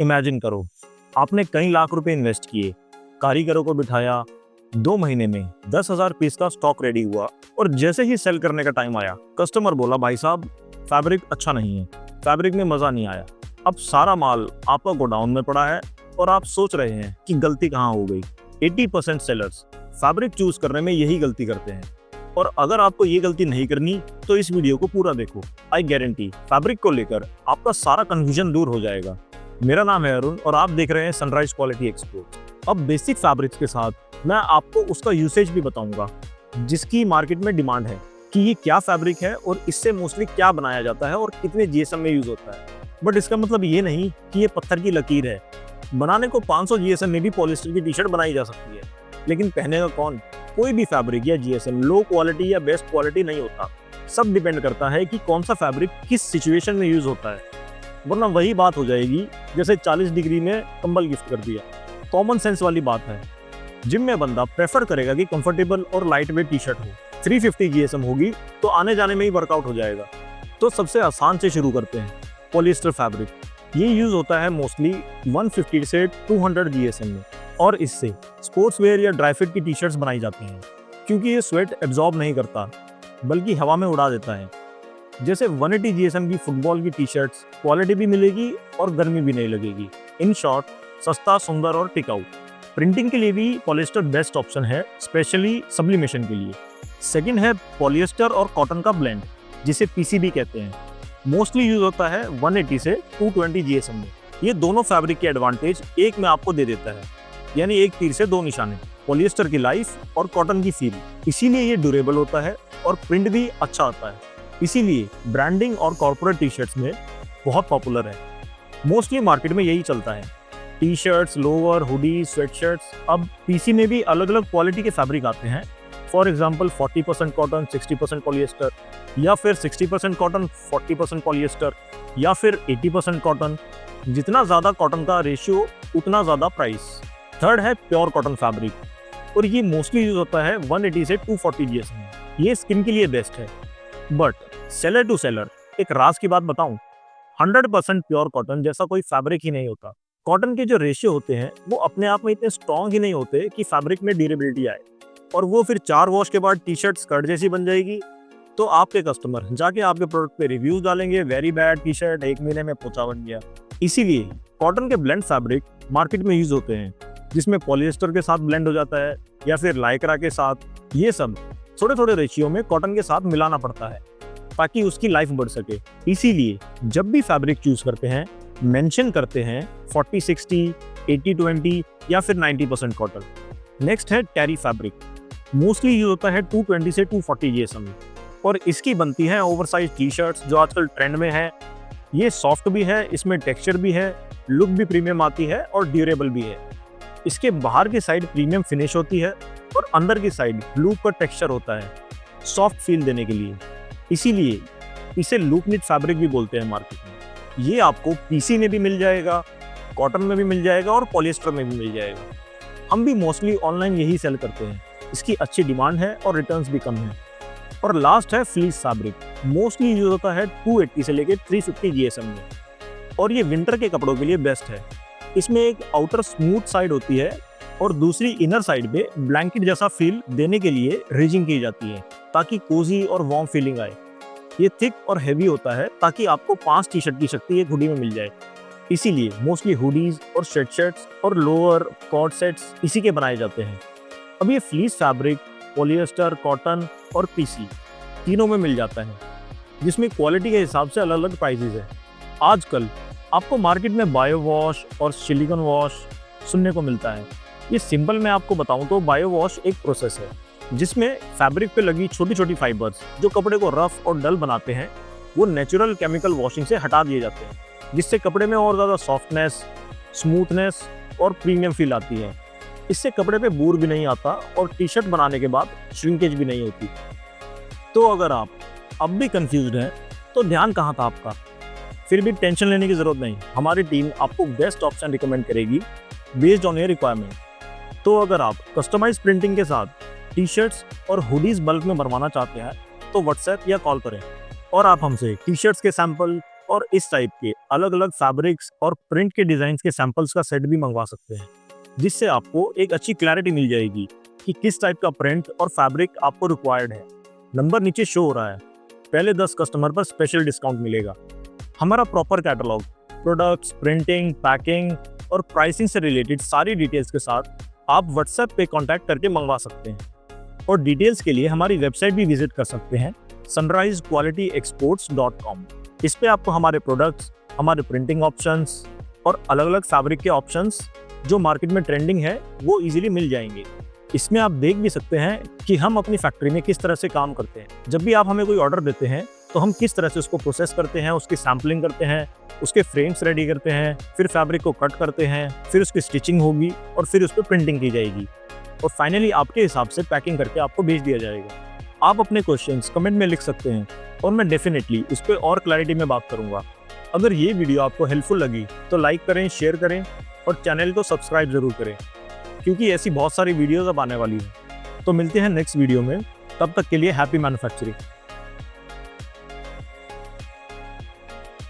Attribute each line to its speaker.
Speaker 1: Imagine करो, आपने कई लाख रुपए इन्वेस्ट किए, कारीगरों को बिठाया, 2 महीने में 10,000 पीस का स्टॉक रेडी हुआ और जैसे ही सेल करने का टाइम आया, कस्टमर बोला भाई साहब फैब्रिक अच्छा नहीं है, फैब्रिक में मजा नहीं आया। अब सारा माल आपका गोडाउन में पड़ा है और आप सोच रहे हैं कि गलती कहाँ हो गई। 80% सेलर्स फैब्रिक चूज करने में यही गलती करते हैं और अगर आपको ये गलती नहीं करनी तो इस वीडियो को पूरा देखो। आई गारंटी फैब्रिक को लेकर आपका सारा कंफ्यूजन दूर हो जाएगा। मेरा नाम है अरुण और आप देख रहे हैं सनराइज क्वालिटी एक्सपर्ट। अब बेसिक फैब्रिक्स के साथ मैं आपको उसका यूसेज भी बताऊंगा जिसकी मार्केट में डिमांड है कि ये क्या फैब्रिक है और इससे मोस्टली क्या बनाया जाता है और कितने जीएसएम में यूज होता है। बट इसका मतलब ये नहीं कि ये पत्थर की लकीर है। बनाने को 500 जीएसएम में भी पॉलिस्टर की टी शर्ट बनाई जा सकती है, लेकिन पहनेगा कौन? कोई भी फैब्रिक या जीएसएम लो क्वालिटी या बेस्ट क्वालिटी नहीं होता। सब डिपेंड करता है कि कौन सा फैब्रिक किस सिचुएशन में यूज होता है, वरना वही बात हो जाएगी जैसे 40 डिग्री में कंबल गिफ्ट कर दिया। कॉमन सेंस वाली बात है। जिम में बंदा प्रेफर करेगा कि कंफर्टेबल और लाइट वेट टी शर्ट हो। 350 जीएसएम होगी तो आने जाने में ही वर्कआउट हो जाएगा। तो सबसे आसान से शुरू करते हैं। पॉलिएस्टर फैब्रिक ये यूज होता है मोस्टली 150 से 200 जीएसएम में और इससे स्पोर्ट्स वेयर या ड्राई फिट की टी शर्ट्स बनाई जाती हैं क्योंकि ये स्वेट एब्जॉर्ब नहीं करता बल्कि हवा में उड़ा देता है। जैसे 180 जीएसएम की फुटबॉल की टी शर्ट्स क्वालिटी भी मिलेगी और गर्मी भी नहीं लगेगी। इन शॉर्ट सस्ता, सुंदर और टिकाऊ। प्रिंटिंग के लिए भी पॉलिएस्टर बेस्ट ऑप्शन है, स्पेशली सब्लिमेशन के लिए। सेकंड है पॉलिएस्टर और कॉटन का ब्लेंड जिसे पीसीबी कहते हैं। मोस्टली यूज होता है 180 से 220 जीएसएम में। ये दोनों फैब्रिक के एडवांटेज एक में आपको दे देता है, यानी एक तीर से दो निशाने। पॉलिएस्टर की लाइफ और कॉटन की फील, इसीलिए ये ड्यूरेबल होता है और प्रिंट भी अच्छा आता है। इसीलिए ब्रांडिंग और कॉर्पोरेट टी शर्ट्स में बहुत पॉपुलर है। मोस्टली मार्केट में यही चलता है। T shirts, lower, hoodie, sweatshirts. अब पीसी में भी अलग अलग क्वालिटी के फैब्रिक आते हैं। फॉर एग्जाम्पल 40% कॉटन, 60% पॉलिएस्टर, या फिर 60% कॉटन, 40% पॉलिएस्टर, या फिर 80% कॉटन। जितना ज़्यादा कॉटन का रेशियो उतना ज़्यादा प्राइस। थर्ड है प्योर कॉटन फैब्रिक और ये मोस्टली यूज होता है 180 से 240 जीएसएम में। ये स्किन के लिए बेस्ट है। बट सेलर टू सेलर एक राज की बात बताऊं, 100% प्योर कॉटन जैसा कोई फैब्रिक ही नहीं होता। कॉटन के जो रेशियो होते हैं वो अपने आप में इतने स्ट्रॉन्ग ही नहीं होते कि फैब्रिक में ड्यूरेबिलिटी आए और वो फिर 4 वॉश के बाद टी शर्ट स्कर्ट जैसी बन जाएगी। तो आपके कस्टमर जाके आपके प्रोडक्ट पे रिव्यूज डालेंगे, वेरी बैड टी शर्ट, 1 महीने में पोचा बन गया। इसीलिए कॉटन के ब्लेंड फैब्रिक मार्केट में यूज होते हैं जिसमें पॉलिएस्टर के साथ ब्लेंड हो जाता है या फिर लाइक्रा के साथ। ये सब थोड़े थोड़े रेशियो में कॉटन के साथ मिलाना पड़ता है ताकि उसकी लाइफ बढ़ सके। इसीलिए जब भी फैब्रिक चूज करते हैं मेंशन करते हैं 40-60, 80-20 या फिर 90% कॉटन। नेक्स्ट है टेरी फैब्रिक। मोस्टली यूज होता है 220 से 240 जीएसएम में और इसकी बनती है ओवरसाइज टी शर्ट्स जो आजकल ट्रेंड में है। ये सॉफ्ट भी है, इसमें टेक्सचर भी है, लुक भी प्रीमियम आती है और ड्यूरेबल भी है। इसके बाहर की साइड प्रीमियम फिनिश होती है और अंदर की साइड लूप का टेक्सचर होता है सॉफ्ट फील देने के लिए। इसीलिए इसे लूप निट फैब्रिक भी बोलते हैं मार्केट में। ये आपको पीसी में भी मिल जाएगा, कॉटन में भी मिल जाएगा और पॉलिएस्टर में भी मिल जाएगा। हम भी मोस्टली ऑनलाइन यही सेल करते हैं। इसकी अच्छी डिमांड है और रिटर्न्स भी कम है। और लास्ट है फ्लीस फैब्रिक। मोस्टली यूज होता है 280 से लेकर 350 जीएसएम में और ये विंटर के कपड़ों के लिए बेस्ट है। इसमें एक आउटर स्मूथ साइड होती है और दूसरी इनर साइड पे ब्लैंकेट जैसा फील देने के लिए रिजिंग की जाती है ताकि कोजी और वार्म फीलिंग आए। ये थिक और हेवी होता है ताकि आपको 5 टी शर्ट की शक्ति एक हुडी में मिल जाए। इसीलिए मोस्टली हुडीज और स्वेटशर्ट्स और लोअर कॉर्ड सेट्स इसी के बनाए जाते हैं। अब ये फ्लीस फैब्रिक पॉलिएस्टर, कॉटन और पीसी तीनों में मिल जाता है जिसमें क्वालिटी के हिसाब से अलग अलग प्राइसेस है। आजकल आपको मार्केट में बायो वॉश और सिलिकॉन वॉश सुनने को मिलता है। ये सिंपल मैं आपको बताऊं तो बायो वॉश एक प्रोसेस है जिसमें फैब्रिक पे लगी छोटी छोटी फाइबर्स जो कपड़े को रफ और डल बनाते हैं वो नेचुरल केमिकल वॉशिंग से हटा दिए जाते हैं जिससे कपड़े में और ज़्यादा सॉफ्टनेस, स्मूथनेस और प्रीमियम फील आती है। इससे कपड़े पे बूर भी नहीं आता और टी शर्ट बनाने के बाद श्रिंकेज भी नहीं होती। तो अगर आप अब भी कंफ्यूज्ड हैं तो ध्यान कहाँ था आपका? फिर भी टेंशन लेने की ज़रूरत नहीं, हमारी टीम आपको बेस्ट ऑप्शन रिकमेंड करेगी बेस्ड ऑन योर रिक्वायरमेंट। तो अगर आप कस्टमाइज प्रिंटिंग के साथ टी शर्ट्स और हुडीज बल्क में बनवाना चाहते हैं तो व्हाट्सएप या कॉल करें और आप हमसे टी शर्ट्स के सैंपल और इस टाइप के अलग अलग फैब्रिक्स और प्रिंट के डिजाइन के सैंपल्स का सेट भी मंगवा सकते हैं, जिससे आपको एक अच्छी क्लैरिटी मिल जाएगी कि किस टाइप का प्रिंट और फैब्रिक आपको रिक्वायर्ड है। नंबर नीचे शो हो रहा है, पहले 10 कस्टमर पर स्पेशल डिस्काउंट मिलेगा। हमारा proper catalogue, products, printing, packing और प्राइसिंग से रिलेटेड सारी डिटेल्स के साथ आप व्हाट्सएप पे कांटेक्ट करके मंगवा सकते हैं। और डिटेल्स के लिए हमारी वेबसाइट भी विजिट कर सकते हैं sunrisequalityexports.com। इस पे आपको हमारे प्रोडक्ट्स, हमारे प्रिंटिंग ऑप्शंस और अलग अलग फैब्रिक के ऑप्शंस जो मार्केट में ट्रेंडिंग है वो इजीली मिल जाएंगे। इसमें आप देख भी सकते हैं कि हम अपनी फैक्ट्री में किस तरह से काम करते हैं। जब भी आप हमें कोई ऑर्डर देते हैं तो हम किस तरह से उसको प्रोसेस करते हैं, उसकी सैम्पलिंग करते हैं, उसके फ्रेम्स रेडी करते हैं, फिर फैब्रिक को कट करते हैं, फिर उसकी स्टिचिंग होगी और फिर उस पर प्रिंटिंग की जाएगी और फाइनली आपके हिसाब से पैकिंग करके आपको भेज दिया जाएगा। आप अपने क्वेश्चंस कमेंट में लिख सकते हैं और मैं डेफिनेटली उस पर और क्लैरिटी में बात करूंगा। अगर ये वीडियो आपको हेल्पफुल लगी तो लाइक करें, शेयर करें और चैनल को सब्सक्राइब जरूर करें, क्योंकि ऐसी बहुत सारी वीडियोस अब आने वाली हैं। तो मिलते हैं नेक्स्ट वीडियो में, तब तक के लिए हैप्पी मैन्युफैक्चरिंग।